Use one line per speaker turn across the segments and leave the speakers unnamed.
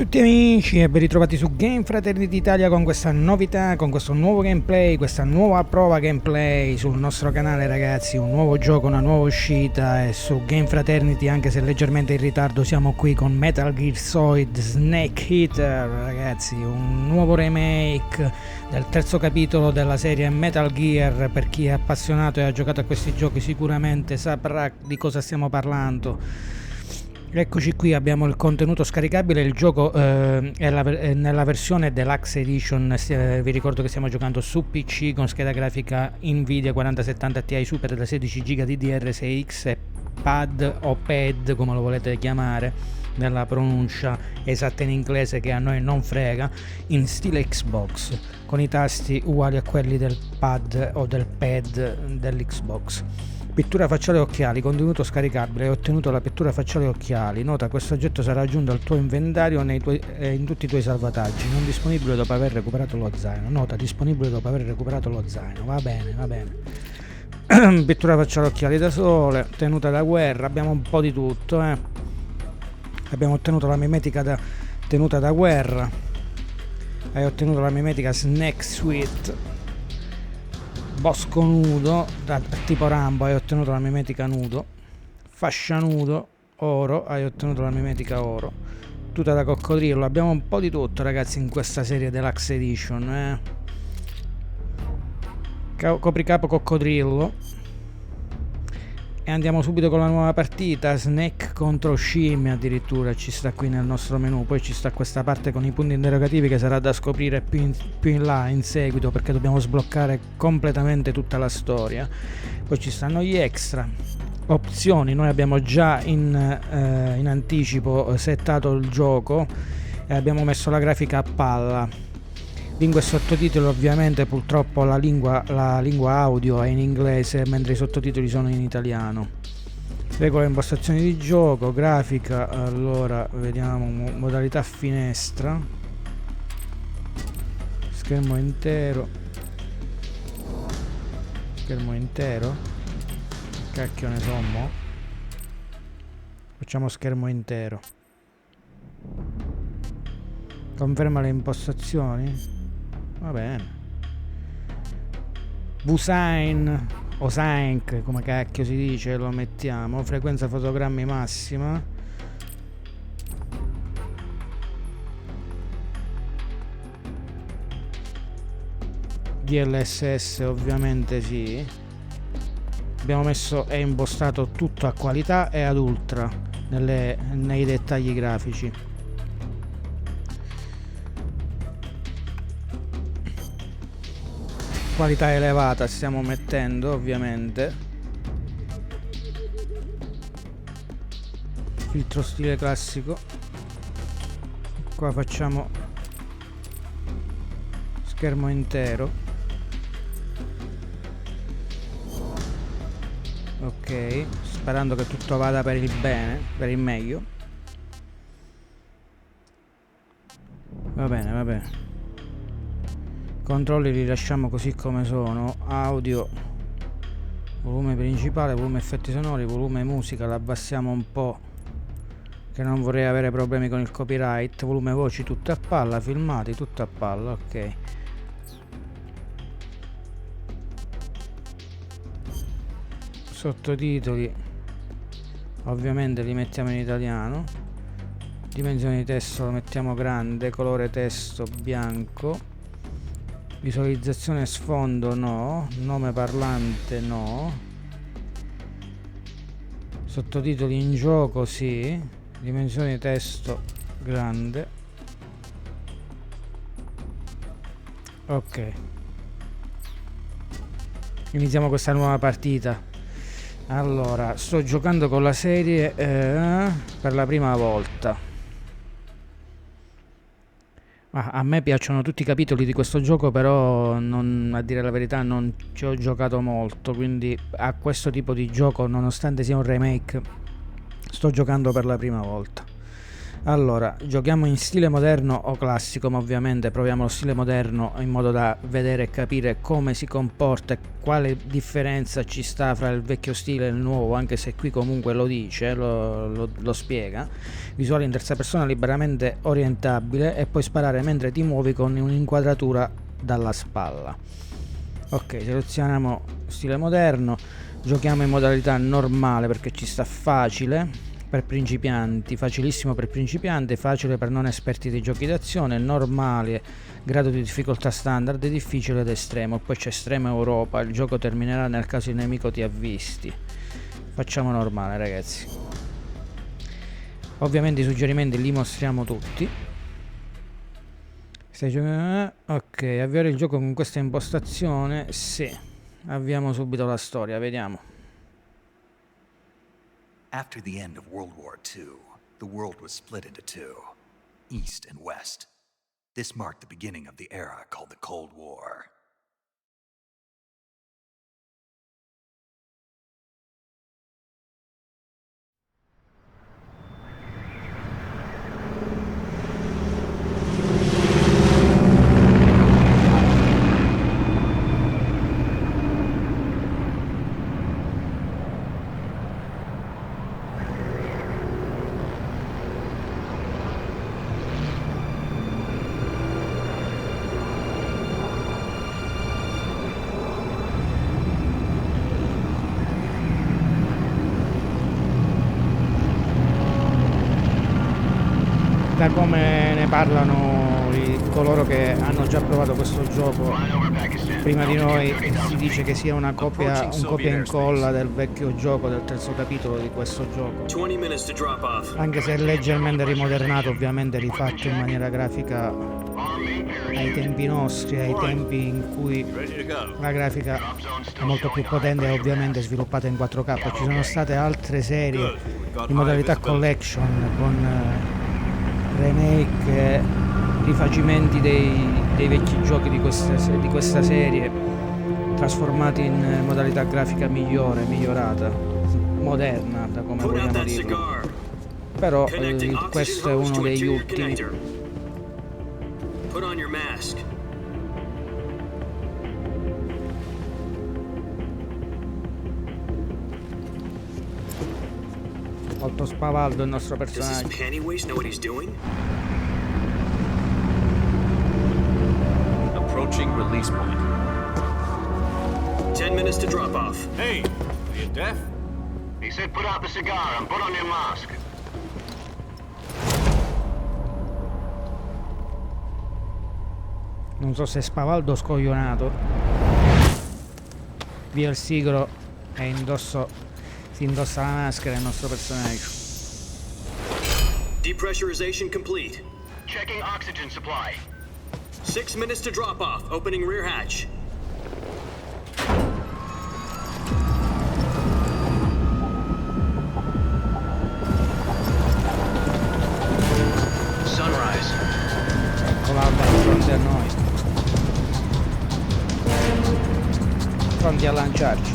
tutti amici e ben ritrovati su Game Fraternity Italia con questa novità, con questo nuovo gameplay, questa nuova prova gameplay sul nostro canale ragazzi, un nuovo gioco, una nuova uscita e su Game Fraternity, anche se leggermente in ritardo, siamo qui con Metal Gear Solid Snake Eater ragazzi, un nuovo remake del terzo capitolo della serie Metal Gear. Per chi è appassionato e ha giocato a questi giochi sicuramente saprà di cosa stiamo parlando. Eccoci qui, abbiamo il contenuto scaricabile, il gioco è nella versione Deluxe Edition, vi ricordo che stiamo giocando su PC con scheda grafica Nvidia 4070 Ti Super da 16 GB DDR6X e pad o pad come lo volete chiamare, nella pronuncia esatta in inglese che a noi non frega, in stile Xbox, con i tasti uguali a quelli del pad o del pad dell'Xbox. Pittura facciale e occhiali, contenuto scaricabile, hai ottenuto la pittura facciale e occhiali. Nota, questo oggetto sarà aggiunto al tuo inventario in tutti i tuoi salvataggi, non disponibile dopo aver recuperato lo zaino. Nota, disponibile dopo aver recuperato lo zaino. Va bene, va bene. Pittura facciale e occhiali da sole, tenuta da guerra, abbiamo un po' di tutto, Abbiamo ottenuto la mimetica da tenuta da guerra. Hai ottenuto la mimetica Snack Sweet. Bosco nudo, tipo Rambo, hai ottenuto la mimetica nudo. Fascia nudo, oro, hai ottenuto la mimetica oro. Tuta da coccodrillo, abbiamo un po' di tutto ragazzi in questa serie Deluxe Edition, Copricapo coccodrillo. E andiamo subito con la nuova partita, Snake contro scimmie addirittura, ci sta qui nel nostro menu. Poi ci sta questa parte con i punti interrogativi che sarà da scoprire più in là, in seguito, perché dobbiamo sbloccare completamente tutta la storia. Poi ci stanno gli extra, opzioni, noi abbiamo già in anticipo settato il gioco e abbiamo messo la grafica a palla. Lingua e sottotitoli, ovviamente purtroppo la lingua audio è in inglese mentre i sottotitoli sono in italiano. Regole e impostazioni di gioco, grafica, allora vediamo modalità finestra, schermo intero, cacchio ne so mo, facciamo schermo intero, conferma le impostazioni. Va bene. Busain o Sank, come cacchio si dice, lo mettiamo. Frequenza fotogrammi massima. DLSS ovviamente sì. Abbiamo messo e impostato tutto a qualità e ad ultra nei dettagli grafici. Qualità elevata stiamo mettendo ovviamente, filtro stile classico, qua facciamo schermo intero, ok, sperando che tutto vada per il bene, per il meglio. Va bene, va bene. Controlli li lasciamo così come sono. Audio, volume principale, volume effetti sonori, volume musica la abbassiamo un po' che non vorrei avere problemi con il copyright. Volume voci tutto a palla, filmati tutto a palla, ok. Sottotitoli ovviamente li mettiamo in italiano. Dimensione di testo lo mettiamo grande, colore testo bianco. Visualizzazione sfondo no, nome parlante no, sottotitoli in gioco sì, dimensione di testo grande, ok. Iniziamo questa nuova partita. Allora, sto giocando con la serie per la prima volta. A me piacciono tutti i capitoli di questo gioco, però a dire la verità non ci ho giocato molto, quindi a questo tipo di gioco, nonostante sia un remake, sto giocando per la prima volta. Allora, giochiamo in stile moderno o classico, ma ovviamente proviamo lo stile moderno in modo da vedere e capire come si comporta e quale differenza ci sta fra il vecchio stile e il nuovo, anche se qui comunque lo dice, lo spiega. Visuale in terza persona liberamente orientabile e puoi sparare mentre ti muovi con un'inquadratura dalla spalla. Ok, selezioniamo stile moderno, giochiamo in modalità normale perché ci sta facile. Per principianti, facilissimo per principianti, facile per non esperti dei giochi d'azione, normale, grado di difficoltà standard, difficile ed estremo. Poi c'è estrema Europa, il gioco terminerà nel caso il nemico ti avvisti. Facciamo normale, ragazzi. Ovviamente i suggerimenti li mostriamo tutti. Ok, avviare il gioco con questa impostazione. Sì, avviamo subito la storia, vediamo.
After the end of World War II, the world was split into two, East and West. This marked the beginning of the era called the Cold War.
Da come ne parlano coloro che hanno già provato questo gioco prima di noi, si dice che sia un copia e incolla del vecchio gioco, del terzo capitolo di questo gioco, anche se è leggermente rimodernato, ovviamente rifatto in maniera grafica ai tempi nostri, ai tempi in cui la grafica è molto più potente e ovviamente sviluppata in 4K. Ci sono state altre serie in modalità collection con remake e rifacimenti dei vecchi giochi di questa serie, trasformati in modalità grafica migliore, migliorata, moderna, da come vogliamo dirlo. Però questo è uno degli ultimi. Molto spavaldo il nostro personaggio.
Approaching release point.
10 minutes to drop off.
Hey, are you deaf?
He said put out the cigar and put on your mask.
Non so se è spavaldo o scoglionato. Via il sigaro e si indossa la maschera il nostro personaggio.
Depressurization complete.
Checking oxygen supply.
6 minutes to drop off. Opening rear hatch.
Sunrise.
Ecco l'alba di fronte a noi. Pronti a lanciarci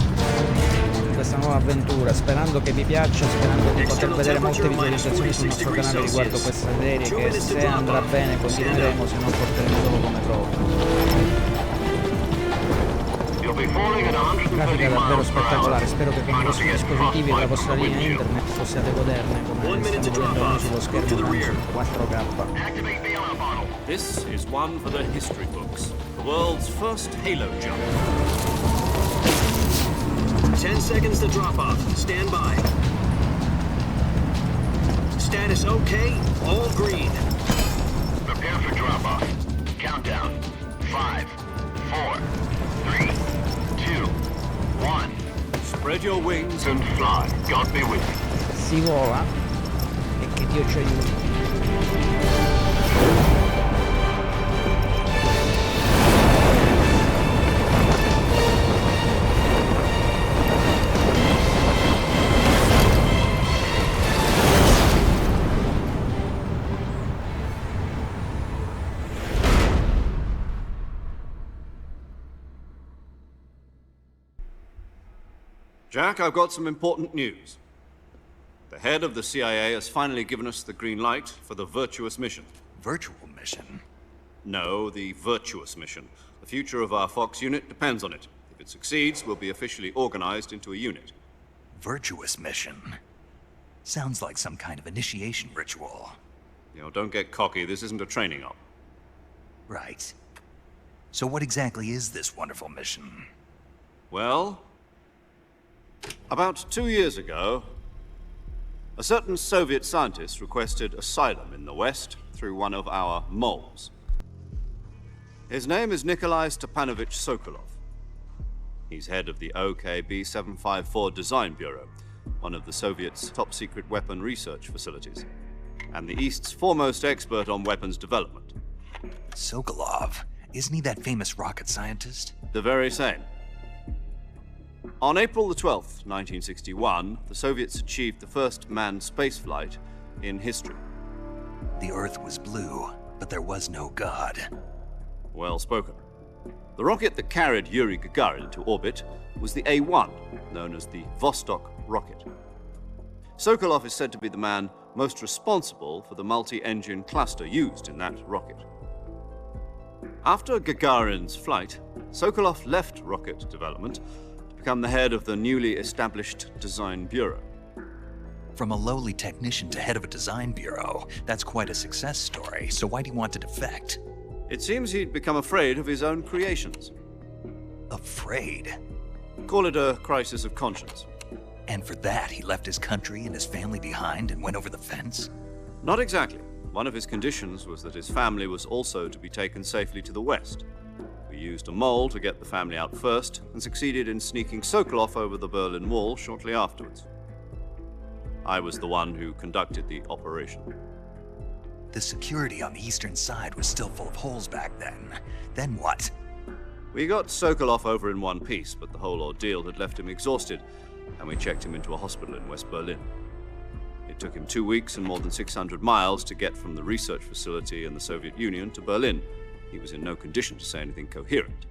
in questa nuova avventura, sperando che vi piaccia, sperando di poter vedere molte visualizzazioni sul nostro canale riguardo questa serie, che se andrà bene continueremo, se no porteremo solo come prova. Grafica davvero spettacolare, spero che con i vostri dispositivi e la vostra linea internet possiate goderne come stiamo vedendo noi sullo schermo in 4K.
This is one for the history books. The world's first Halo jump.
10 seconds to drop off. Stand by. Status okay. All green.
Prepare for drop off. Countdown. 5, 4, 3, 2, 1.
Spread your wings
And fly. God be with you.
Si vola e che Dio ci aiuti.
Jack, I've got some important news. The head of the CIA has finally given us the green light for the virtuous mission.
Virtual mission?
No, the virtuous mission. The future of our Fox unit depends on it. If it succeeds, we'll be officially organized into a unit.
Virtuous mission? Sounds like some kind of initiation ritual.
You know, don't get cocky. This isn't a training op.
Right. So what exactly is this wonderful mission?
Well, about 2 years ago, a certain Soviet scientist requested asylum in the West through one of our moles. His name is Nikolai Stepanovich Sokolov. He's head of the OKB 754 Design Bureau, one of the Soviets' top-secret weapon research facilities, and the East's foremost expert on weapons development.
Sokolov? Isn't he that famous rocket scientist?
The very same. On April the 12th, 1961, the Soviets achieved the first manned spaceflight in history.
The Earth was blue, but there was no God.
Well spoken. The rocket that carried Yuri Gagarin to orbit was the A-1, known as the Vostok rocket. Sokolov is said to be the man most responsible for the multi-engine cluster used in that rocket. After Gagarin's flight, Sokolov left rocket development to become the head of the newly established Design Bureau.
From a lowly technician to head of a design bureau, that's quite a success story, so why'd he want to defect?
It seems he'd become afraid of his own creations.
Afraid?
Call it a crisis of conscience.
And for that, he left his country and his family behind and went over the fence?
Not exactly. One of his conditions was that his family was also to be taken safely to the West. We used a mole to get the family out first and succeeded in sneaking Sokolov over the Berlin Wall shortly afterwards. I was the one who conducted the operation.
The security on the eastern side was still full of holes back then. Then what?
We got Sokolov over in one piece, but the whole ordeal had left him exhausted, and we checked him into a hospital in West Berlin. It took him 2 weeks and more than 600 miles to get from the research facility in the Soviet Union to Berlin. He was in no condition to say anything coherent.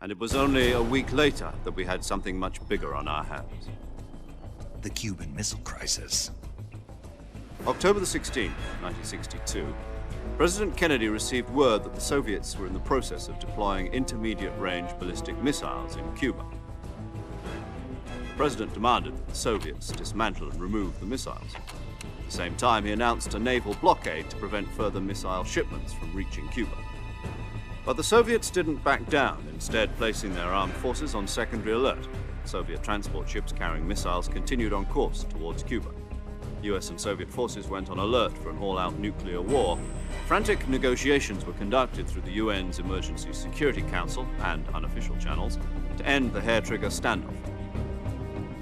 And it was only a week later that we had something much bigger on our hands.
The Cuban Missile Crisis.
October the 16th, 1962, President Kennedy received word that the Soviets were in the process of deploying intermediate-range ballistic missiles in Cuba. The President demanded that the Soviets dismantle and remove the missiles. At the same time, he announced a naval blockade to prevent further missile shipments from reaching Cuba. But the Soviets didn't back down, instead placing their armed forces on secondary alert. Soviet transport ships carrying missiles continued on course towards Cuba. US and Soviet forces went on alert for an all-out nuclear war. Frantic negotiations were conducted through the UN's Emergency Security Council and unofficial channels to end the hair-trigger standoff.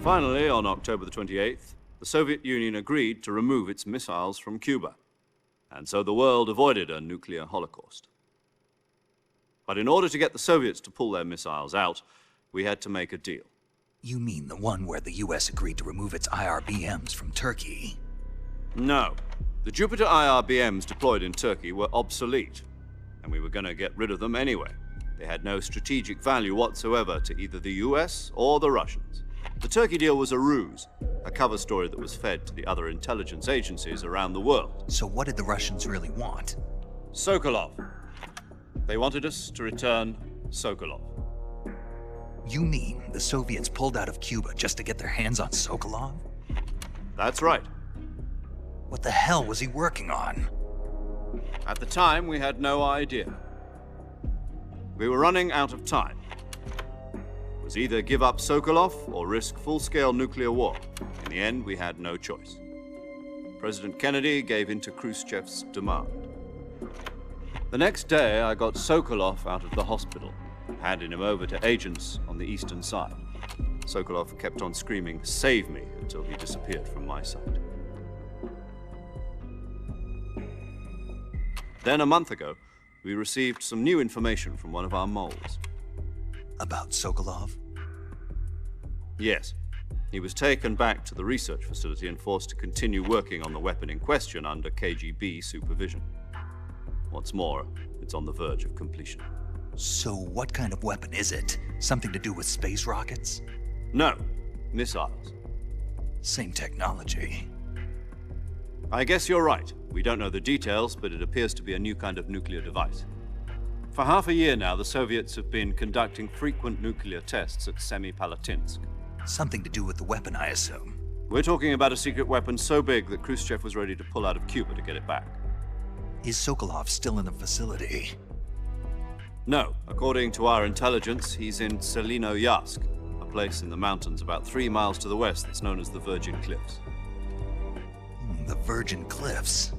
Finally, on October the 28th, the Soviet Union agreed to remove its missiles from Cuba, and so the world avoided a nuclear holocaust. But in order to get the Soviets to pull their missiles out, we had to make a deal.
You mean the one where the US agreed to remove its IRBMs from Turkey?
No. The Jupiter IRBMs deployed in Turkey were obsolete, and we were going to get rid of them anyway. They had no strategic value whatsoever to either the US or the Russians. The Turkey deal was a ruse, a cover story that was fed to the other intelligence agencies around the world.
So what did the Russians really want?
Sokolov. They wanted us to return Sokolov.
You mean the Soviets pulled out of Cuba just to get their hands on Sokolov?
That's right.
What the hell was he working on?
At the time, we had no idea. We were running out of time. It was either give up Sokolov or risk full-scale nuclear war. In the end, we had no choice. President Kennedy gave in to Khrushchev's demand. The next day, I got Sokolov out of the hospital, handing him over to agents on the eastern side. Sokolov kept on screaming, "Save me," until he disappeared from my sight. Then a month ago, we received some new information from one of our moles.
About Sokolov?
Yes. He was taken back to the research facility and forced to continue working on the weapon in question under KGB supervision. What's more, it's on the verge of completion.
So what kind of weapon is it? Something to do with space rockets?
No, missiles.
Same technology.
I guess you're right. We don't know the details, but it appears to be a new kind of nuclear device. For half a year now, the Soviets have been conducting frequent nuclear tests at Semipalatinsk.
Something to do with the weapon, I assume.
We're talking about a secret weapon so big that Khrushchev was ready to pull out of Cuba to get it back.
Is Sokolov still in the facility?
No, according to our intelligence, he's in Selinoyarsk, a place in the mountains about 3 miles to the west that's known as the Virgin Cliffs.
The Virgin Cliffs.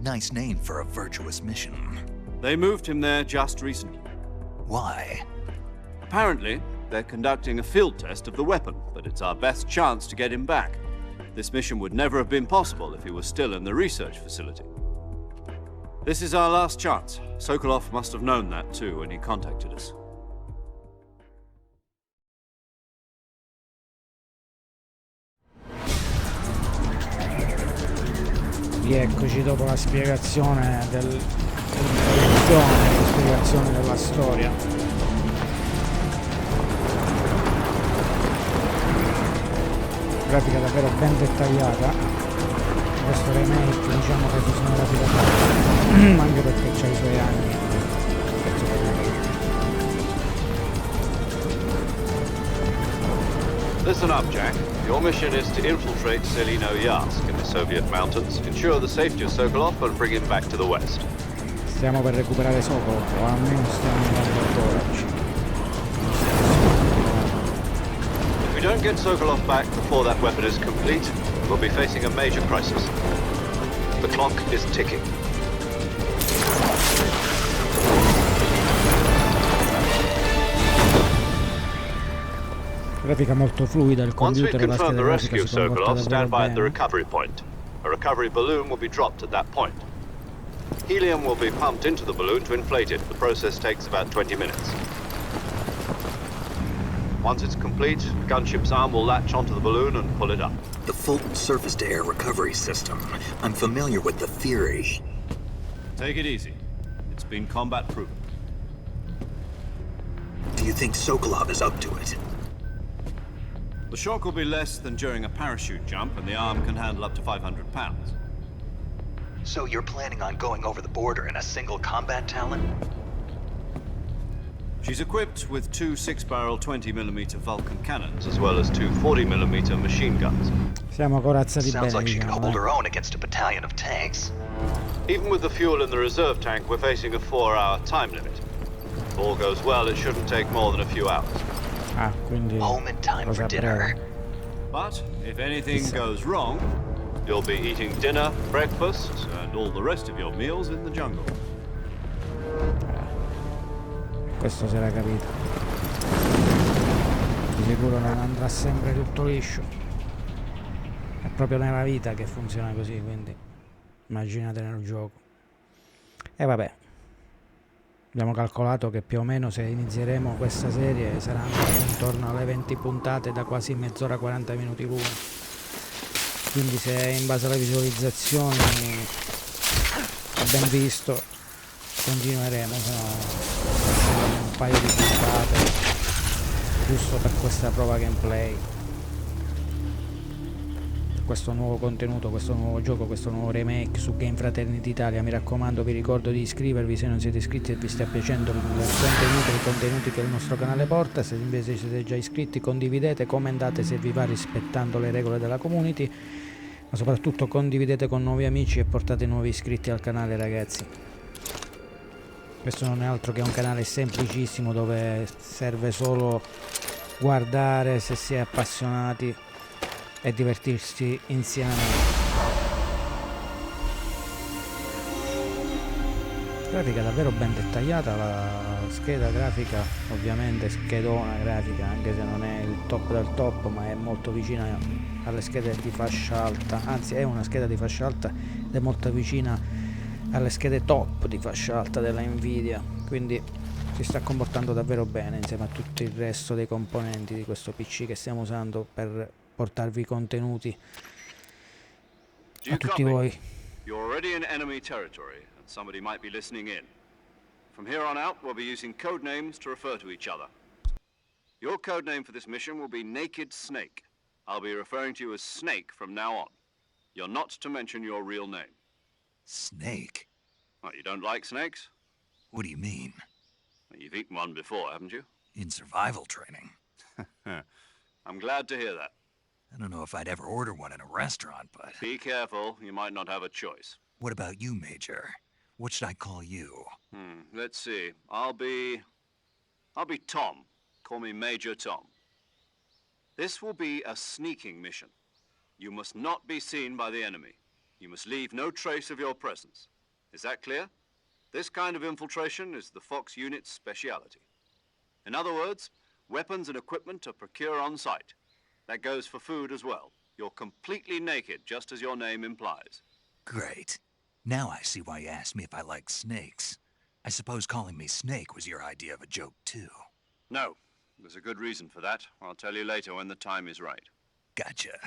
Nice name for a virtuous mission.
They moved him there just recently.
Why?
Apparently, they're conducting a field test of the weapon, but it's our best chance to get him back. This mission would never have been possible if he was still in the research facility. This is our last chance. Sokolov must have known that too when he contacted us.
Rieccoci dopo la spiegazione dell'introduzione, la spiegazione della storia. Grafica davvero ben dettagliata. Questo remake diciamo che si sono dati da fare, anche perché c'ha i suoi anni.
Listen up, Jack. Your mission is to infiltrate Selinoyarsk in the Soviet mountains, ensure the safety of Sokolov and bring him back to the west.
Stiamo per recuperare Sokolov, o almeno stiamo andando ancora.
If we don't get Sokolov back before that weapon is complete, we'll be facing a major crisis. The clock is ticking.
Grafica molto fluida, il
Once we
computer e la
confirm
scheda
the
grafica
rescue of
si comporta
Sokolov,
davvero
stand by at the
bene.
recovery point. A recovery balloon will be dropped at that point. Helium will be pumped into the balloon to inflate it. The process takes about 20 minutes. Once it's complete, the gunship's arm will latch onto the balloon and pull it up.
The Fulton surface-to-air recovery system. I'm familiar with the theory.
Take it easy. It's been combat proven.
Do you think Sokolov is up to it?
The shock will be less than during a parachute jump, and the arm can handle up to 500 pounds.
So you're planning on going over the border in a single combat Talon?
She's equipped with 2 6-barrel 20mm Vulcan cannons, as well as 2 40mm machine guns.
Siamo corazzati
Sounds
bene,
like she can
diciamo,
hold her own against a battalion of tanks.
Even with the fuel in the reserve tank, we're facing a 4-hour time limit. If all goes well, it shouldn't take more than a few hours.
Ah, quindi
Home in time
cosa
for dinner.
breve.
But if anything goes wrong, you'll be eating dinner, breakfast, and all the rest of your meals in the jungle.
Questo si era capito. Di sicuro non andrà sempre tutto liscio. È proprio nella vita che funziona così, quindi immaginate nel gioco. E vabbè, abbiamo calcolato che più o meno se inizieremo questa serie saranno intorno alle 20 puntate da quasi mezz'ora 40 minuti l'una. Quindi se in base alle visualizzazioni è ben visto, continueremo, se no un paio di puntate giusto per questa prova gameplay, questo nuovo contenuto, questo nuovo gioco, questo nuovo remake su Game Fraternity Italia. Mi raccomando, vi ricordo di iscrivervi se non siete iscritti e vi sta piacendo i contenuti che il nostro canale porta. Se invece siete già iscritti, condividete, commentate se vi va rispettando le regole della community, ma soprattutto condividete con nuovi amici e portate nuovi iscritti al canale, ragazzi. Questo non è altro che un canale semplicissimo dove serve solo guardare se si è appassionati e divertirsi insieme. Grafica davvero ben dettagliata, la scheda grafica, ovviamente schedona grafica, anche se non è il top del top, ma è molto vicina alle schede di fascia alta, anzi è una scheda di fascia alta ed è molto vicina alle schede top di fascia alta della Nvidia, quindi si sta comportando davvero bene insieme a tutto il resto dei componenti di questo PC che stiamo usando per portarvi contenuti a tutti voi.
You're already in enemy territory, and somebody might be listening in. From here on out, we'll be using code names to refer to each other. Your code name for this mission will be Naked Snake. I'll be referring to you as Snake from now on. You're not to mention your real name.
Snake?
What, you don't like snakes?
What do you mean?
Well, you've eaten one before, haven't you?
In survival training?
I'm glad to hear that.
I don't know if I'd ever order one in a restaurant, but...
Be careful, you might not have a choice.
What about you, Major? What should I call you?
Let's see. I'll be Tom. Call me Major Tom. This will be a sneaking mission. You must not be seen by the enemy. You must leave no trace of your presence. Is that clear? This kind of infiltration is the Fox unit's speciality. In other words, weapons and equipment are procured on site. That goes for food as well. You're completely naked, just as your name implies.
Great. Now I see why you asked me if I like snakes. I suppose calling me Snake was your idea of a joke, too.
No, there's a good reason for that. I'll tell you later when the time is right.
Gotcha.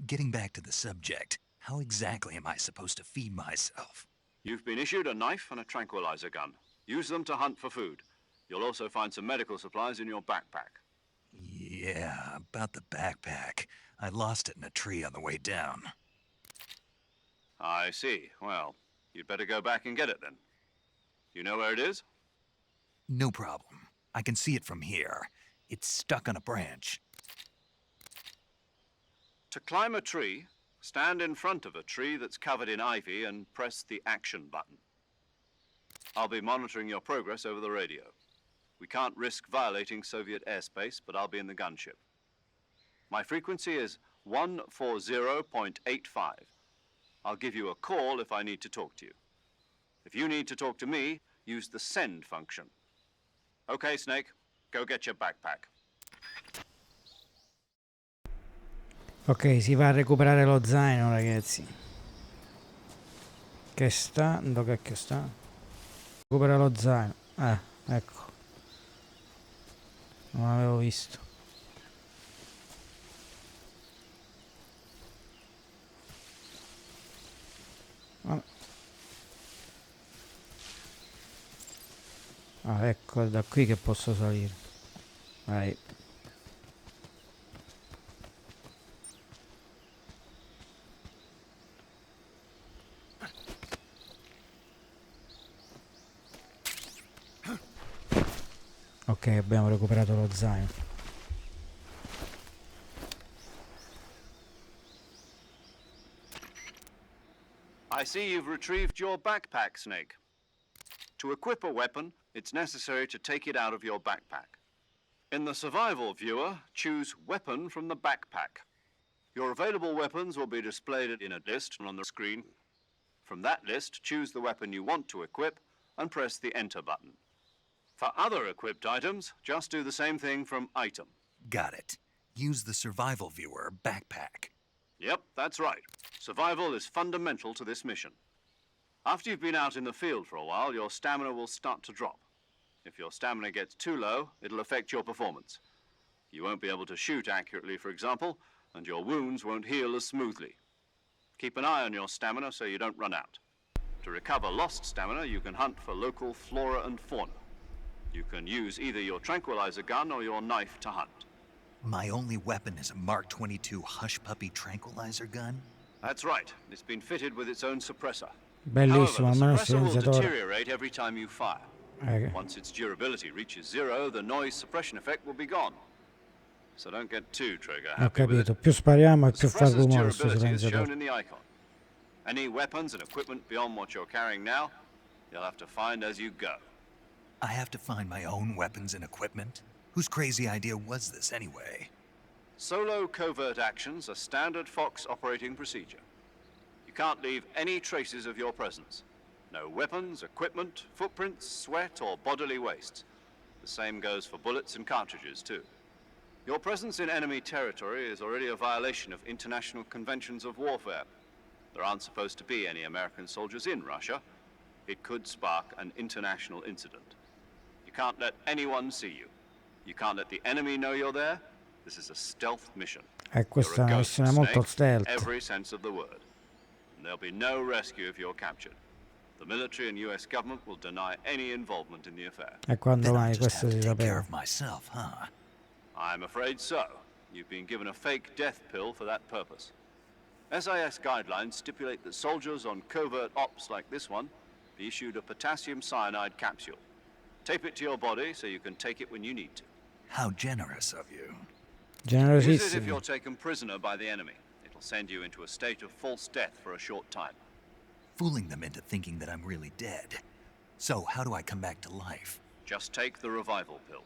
Getting back to the subject, how exactly am I supposed to feed myself?
You've been issued a knife and a tranquilizer gun. Use them to hunt for food. You'll also find some medical supplies in your backpack.
Yeah, about the backpack. I lost it in a tree on the way down.
I see. Well, you'd better go back and get it then. You know where it is?
No problem. I can see it from here. It's stuck on a branch.
To climb a tree, stand in front of a tree that's covered in ivy and press the action button. I'll be monitoring your progress over the radio. We can't risk violating Soviet airspace, but I'll be in the gunship. My frequency is 140.85. I'll give you a call if I need to talk to you. If you need to talk to me, use the send function. Okay, Snake, go get your backpack.
Ok, si va a recuperare lo zaino, ragazzi. Che sta? Dove che sta? Recupera lo zaino. Ecco. Non l'avevo visto. Ecco, è da qui che posso salire. Vai. Ok, abbiamo recuperato lo zaino.
I see you've retrieved your backpack, Snake. To equip a weapon, it's necessary to take it out of your backpack. In the survival viewer, choose Weapon from the backpack. Your available weapons will be displayed in a list on the screen. From that list, choose the weapon you want to equip and press the Enter button. For other equipped items, just do the same thing from Item.
Got it. Use the survival viewer backpack.
Yep, that's right. Survival is fundamental to this mission. After you've been out in the field for a while, your stamina will start to drop. If your stamina gets too low, it'll affect your performance. You won't be able to shoot accurately, for example, and your wounds won't heal as smoothly. Keep an eye on your stamina so you don't run out. To recover lost stamina, you can hunt for local flora and fauna. You can use either your tranquilizer gun or your knife to hunt.
My only weapon is a Mark 22 Hush Puppy tranquilizer gun?
That's right. It's been fitted with its own suppressor.
Bellissimo,
However,
almeno il
the suppressor will
silenziatore.
deteriorate every time you fire. Once its durability reaches zero, the noise suppression effect will be gone. So don't get too trigger
Ho
happy with
capito,
it.
più spariamo e
The
più fa
suppressor's
rumore sto
durability is shown
silenziatore.
in the icon. Any weapons and equipment beyond what you're carrying now, you'll have to find as you go.
I have to find my own weapons and equipment? Whose crazy idea was this anyway?
Solo covert actions are standard Fox operating procedure. You can't leave any traces of your presence. No weapons, equipment, footprints, sweat, or bodily waste. The same goes for bullets and cartridges, too. Your presence in enemy territory is already a violation of international conventions of warfare. There aren't supposed to be any American soldiers in Russia. It could spark an international incident. You can't let anyone see you. You can't let the enemy know you're there. This is a stealth mission.
Questa è
You're
una
a ghost,
missione molto
Snake,
stealth.
every sense of the word. And there'll be no rescue if you're captured. The military and US government will deny any involvement in the affair.
E quando
Then I'll
mai
just
questo
have
si
to take care
sapeva.
of myself, huh?
I'm afraid so. You've been given a fake death pill for that purpose. SIS guidelines stipulate that soldiers on covert ops like this one be issued a potassium cyanide capsule. Tape it to your body so you can take it when you need to.
How generous of you.
Use it if
Generosissimo.
you're taken prisoner by the enemy. It'll send you into a state of false death for a short time.
Fooling them into thinking that I'm really dead. So, how do I come back to life?
Just take the revival pill.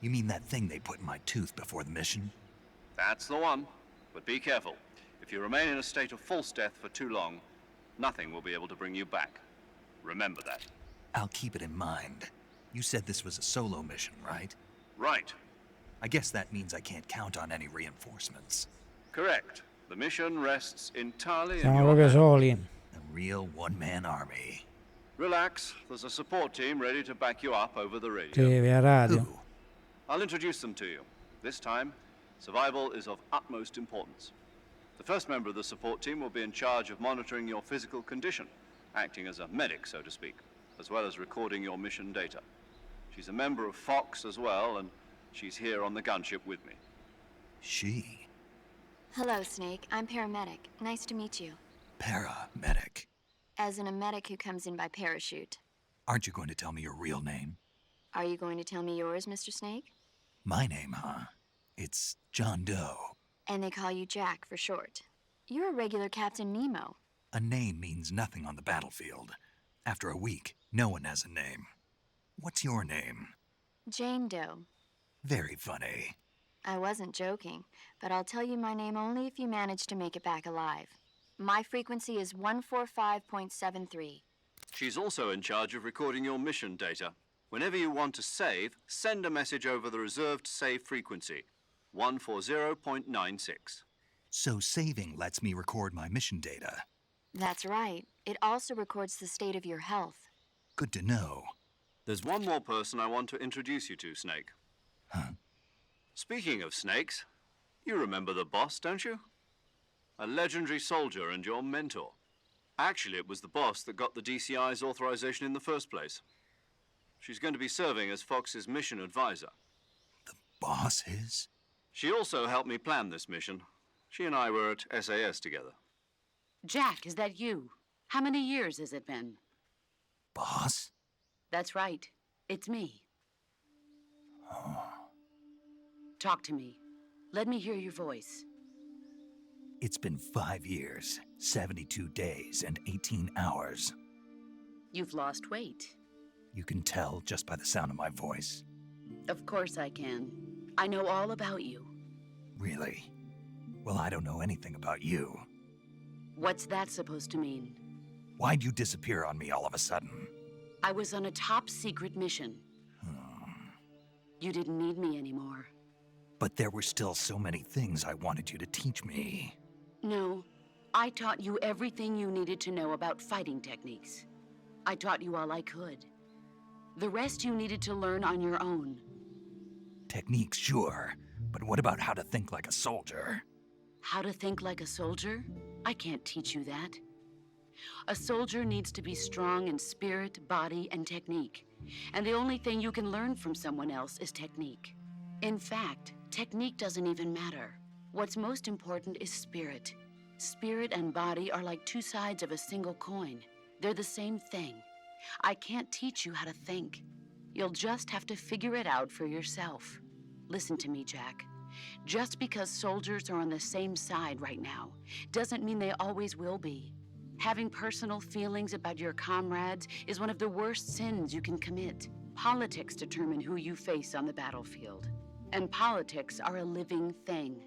You mean that thing they put in my tooth before the mission?
That's the one. But be careful. If you remain in a state of false death for too long, nothing will be able to bring you back. Remember that.
I'll keep it in mind. You said this was a solo mission, right?
Right.
I guess that means I can't count on any reinforcements.
Correct. The mission rests entirely in
Siamo
your
proprio
hands.
soli.
A real one-man army.
Relax. There's a support team ready to back you up over the radio.
Sì, via radio.
Who?
I'll introduce them to you. This time, survival is of utmost importance. The first member of the support team will be in charge of monitoring your physical condition, acting as a medic, so to speak, as well as recording your mission data. She's a member of Fox as well, and she's here on the gunship with me.
She.
Hello, Snake. I'm paramedic. Nice to meet you.
Paramedic.
As in a medic who comes in by parachute.
Aren't you going to tell me your real name?
Are you going to tell me yours, Mr. Snake?
My name, huh? It's John Doe.
And they call you Jack for short. You're a regular Captain Nemo.
A name means nothing on the battlefield. After a week, no one has a name. What's your name?
Jane Doe.
Very funny.
I wasn't joking, but I'll tell you my name only if you manage to make it back alive. My frequency is 145.73.
She's also in charge of recording your mission data. Whenever you want to save, send a message over the reserved save frequency, 140.96.
So saving lets me record my mission data.
That's right. It also records the state of your health.
Good to know.
There's one more person I want to introduce you to, Snake.
Huh?
Speaking of snakes, you remember the boss, don't you? A legendary soldier and your mentor. Actually, it was the boss that got the DCI's authorization in the first place. She's going to be serving as Fox's mission advisor.
The boss is?
She also helped me plan this mission. She and I were at SAS together.
Jack, is that you? How many years has it been?
Boss?
That's right. It's me. Talk to me. Let me hear your voice.
It's been 5 years, 72 days, and 18 hours.
You've lost weight.
You can tell just by the sound of my voice.
Of course I can. I know all about you.
Really? Well, I don't know anything about you.
What's that supposed to mean?
Why'd you disappear on me all of a sudden?
I was on a top secret mission. You didn't need me anymore.
But there were still so many things I wanted you to teach me.
No, I taught you everything you needed to know about fighting techniques. I taught you all I could. The rest you needed to learn on your own.
Techniques, sure. But what about how to think like a soldier?
How to think like a soldier? I can't teach you that. A soldier needs to be strong in spirit, body, and technique. And the only thing you can learn from someone else is technique. In fact, technique doesn't even matter. What's most important is spirit. Spirit and body are like two sides of a single coin. They're the same thing. I can't teach you how to think. You'll just have to figure it out for yourself. Listen to me, Jack. Just because soldiers are on the same side right now doesn't mean they always will be. Having personal feelings about your comrades is one of the worst sins you can commit. Politics determine who you face on the battlefield. And politics are a living thing.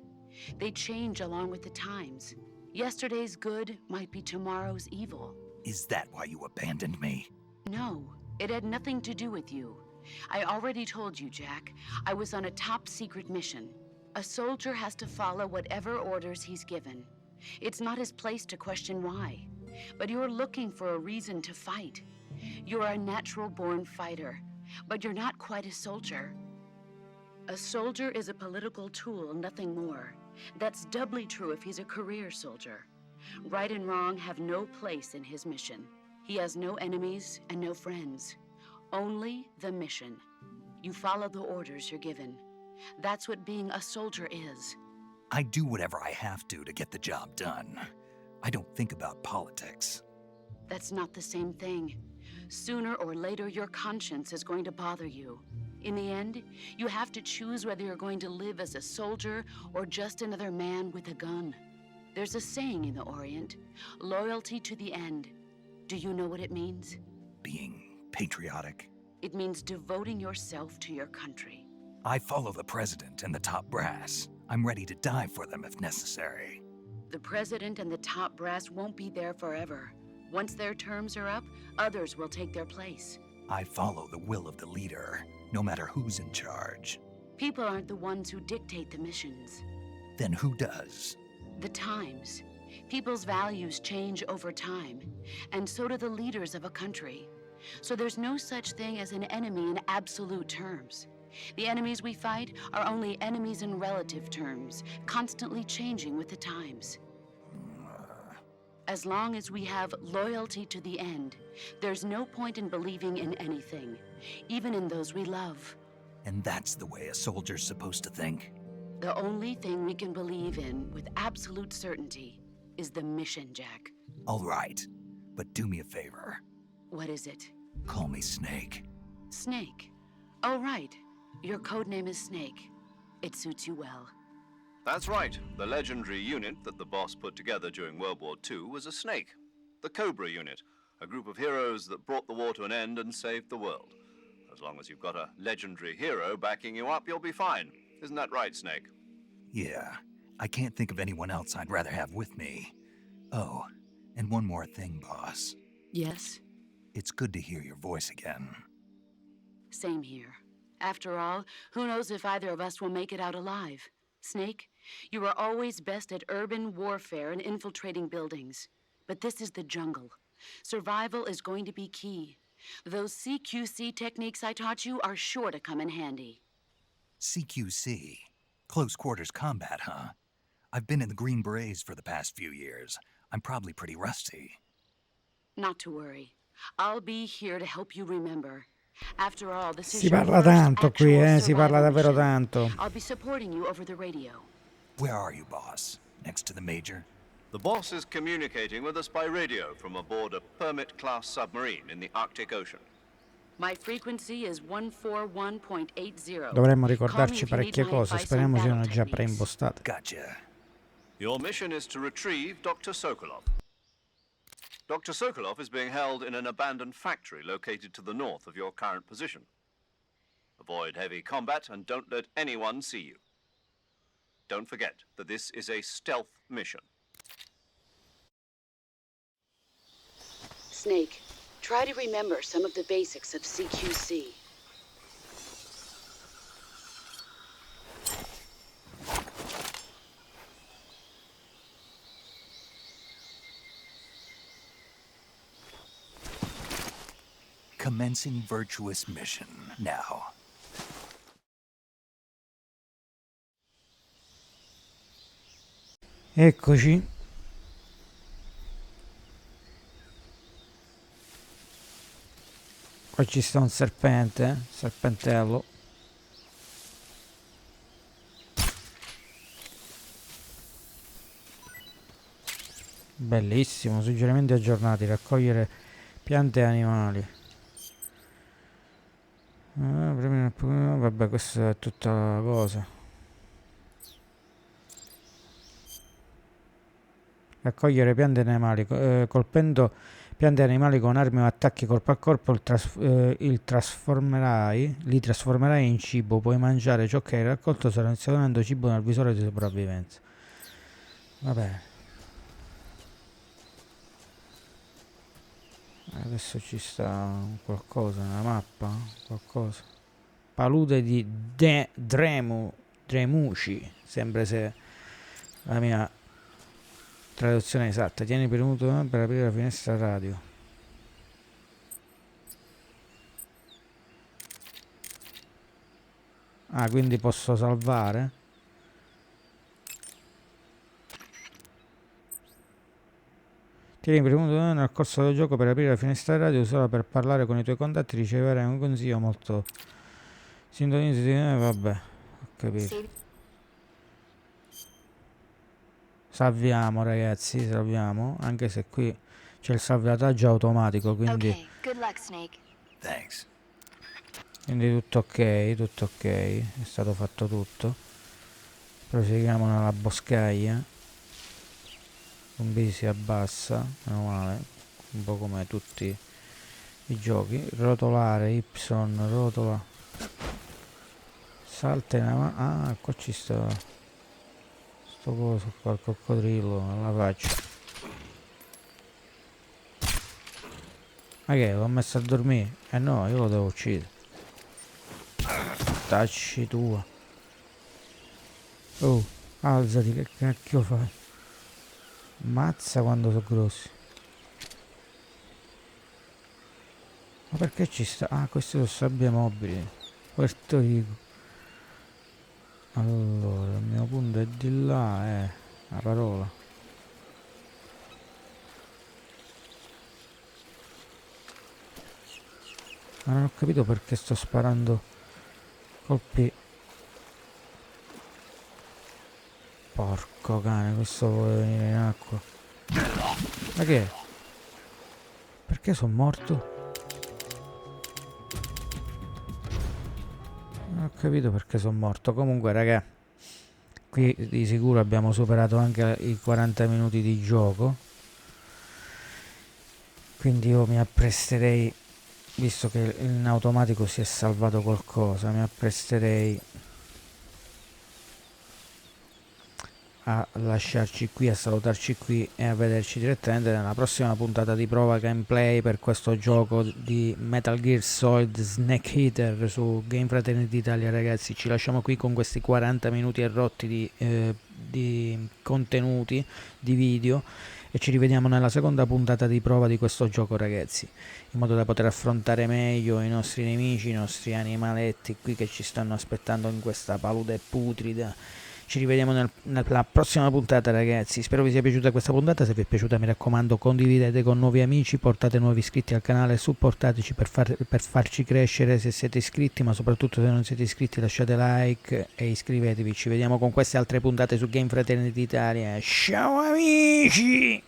They change along with the times. Yesterday's good might be tomorrow's evil.
Is that why you abandoned me?
No, it had nothing to do with you. I already told you, Jack. I was on a top secret mission. A soldier has to follow whatever orders he's given. It's not his place to question why. But you're looking for a reason to fight. You're a natural-born fighter, but you're not quite a soldier. A soldier is a political tool, nothing more. That's doubly true if he's a career soldier. Right and wrong have no place in his mission. He has no enemies and no friends. Only the mission. You follow the orders you're given. That's what being a soldier is.
I do whatever I have to get the job done. I don't think about politics.
That's not the same thing. Sooner or later, your conscience is going to bother you. In the end, you have to choose whether you're going to live as a soldier or just another man with a gun. There's a saying in the Orient, loyalty to the end. Do you know what it means?
Being patriotic.
It means devoting yourself to your country.
I follow the president and the top brass. I'm ready to die for them if necessary.
The president and the top brass won't be there forever. Once their terms are up, others will take their place.
I follow the will of the leader, no matter who's in charge.
People aren't the ones who dictate the missions.
Then who does?
The times. People's values change over time, and so do the leaders of a country. So there's no such thing as an enemy in absolute terms. The enemies we fight are only enemies in relative terms, constantly changing with the times. As long as we have loyalty to the end, there's no point in believing in anything, even in those we love.
And that's the way a soldier's supposed to think?
The only thing we can believe in with absolute certainty is the mission, Jack.
All right, but do me a favor.
What is it?
Call me Snake.
Snake. Oh, right. Your codename is Snake. It suits you well.
That's right. The legendary unit that the boss put together during World War II was a snake. The Cobra unit, a group of heroes that brought the war to an end and saved the world. As long as you've got a legendary hero backing you up, you'll be fine. Isn't that right, Snake?
Yeah, I can't think of anyone else I'd rather have with me. Oh, and one more thing, boss.
Yes?
It's good to hear your voice again.
Same here. After all, who knows if either of us will make it out alive? Snake, you are always best at urban warfare and infiltrating buildings. But this is the jungle. Survival is going to be key. Those CQC techniques I taught you are sure to come in handy.
CQC? Close quarters combat, huh? I've been in the Green Berets for the past few years. I'm probably pretty rusty.
Not to worry. I'll be here to help you remember. After all, this is
Si
your
parla
first
tanto qui,
actual
si parla
survival
davvero
mission.
tanto.
I'll be supporting you over the radio.
Where are you, boss? Next to the major?
The boss is communicating with us by radio from aboard a Permit-class submarine in the Arctic Ocean.
My frequency is 141.80.
Dovremmo
Call me
ricordarci
if you need
parecchie
my
cose,
advice
speriamo
on
siano
battle
già
techniques.
preimbostate.
Gotcha.
Your mission is to retrieve Dr. Sokolov. Dr. Sokolov is being held in an abandoned factory located to the north of your current position. Avoid heavy combat and don't let anyone see you. Don't forget that this is a stealth mission.
Snake, try to remember some of the basics of CQC.
Commencing virtuous mission now.
Eccoci. Qua ci sta un serpente, serpentello. Bellissimo, suggerimenti aggiornati, raccogliere piante e animali. Vabbè, questa è tutta la cosa. Raccogliere piante e animali, colpendo piante e animali con armi o attacchi corpo a corpo, li trasformerai in cibo. Puoi mangiare ciò che hai raccolto selezionando cibo nel visore di sopravvivenza. Vabbè. Adesso ci sta qualcosa nella mappa, qualcosa. Palude di Dremuci, sembra se la mia traduzione esatta. Tieni premuto per aprire la finestra radio. Ah, quindi posso salvare? Tieni premuto nel corso del gioco per aprire la finestra radio, solo per parlare con i tuoi contatti riceverai un consiglio molto sintonizzato. Vabbè, capito. Salviamo ragazzi, salviamo, anche se qui c'è il salvataggio automatico, quindi
Okay, good luck, Snake.
Thanks.
tutto ok, tutto ok, è stato fatto tutto. Proseguiamo nella boscaglia. Un B si abbassa, meno male, un po' come tutti i giochi. Rotolare, Y, rotola, salta in avanti. Ah, qua ci sta sto coso qua, il coccodrillo, alla faccia. Ma che, l'ho messo a dormire? Eh no, io lo devo uccidere. Tacci tua. Oh, alzati, che cacchio fai? Mazza quando sono grossi. Ma perché ci sta? Ah, questi sono sabbie mobili. Puerto Rico. Allora, il mio punto è di là, la parola. Ma non ho capito perché sto sparando colpi. Porco cane, questo vuole venire in acqua. Ma che è? Perché sono morto? Non ho capito perché sono morto. Comunque raga, qui di sicuro abbiamo superato anche i 40 minuti di gioco, quindi io mi appresterei, visto che in automatico si è salvato qualcosa, mi appresterei a lasciarci qui, a salutarci qui e a vederci direttamente nella prossima puntata di prova gameplay per questo gioco di Metal Gear Solid Snake Eater su Game Fraternity Italia. Ragazzi, ci lasciamo qui con questi 40 minuti e rotti di contenuti, di video, e ci rivediamo nella seconda puntata di prova di questo gioco ragazzi, in modo da poter affrontare meglio i nostri nemici, i nostri animaletti qui che ci stanno aspettando in questa palude putrida. Ci rivediamo nella prossima puntata ragazzi, spero vi sia piaciuta questa puntata. Se vi è piaciuta mi raccomando condividete con nuovi amici, portate nuovi iscritti al canale, supportateci per farci crescere se siete iscritti, ma soprattutto se non siete iscritti lasciate like e iscrivetevi. Ci vediamo con queste altre puntate su Game Fraternity Italia. Ciao amici!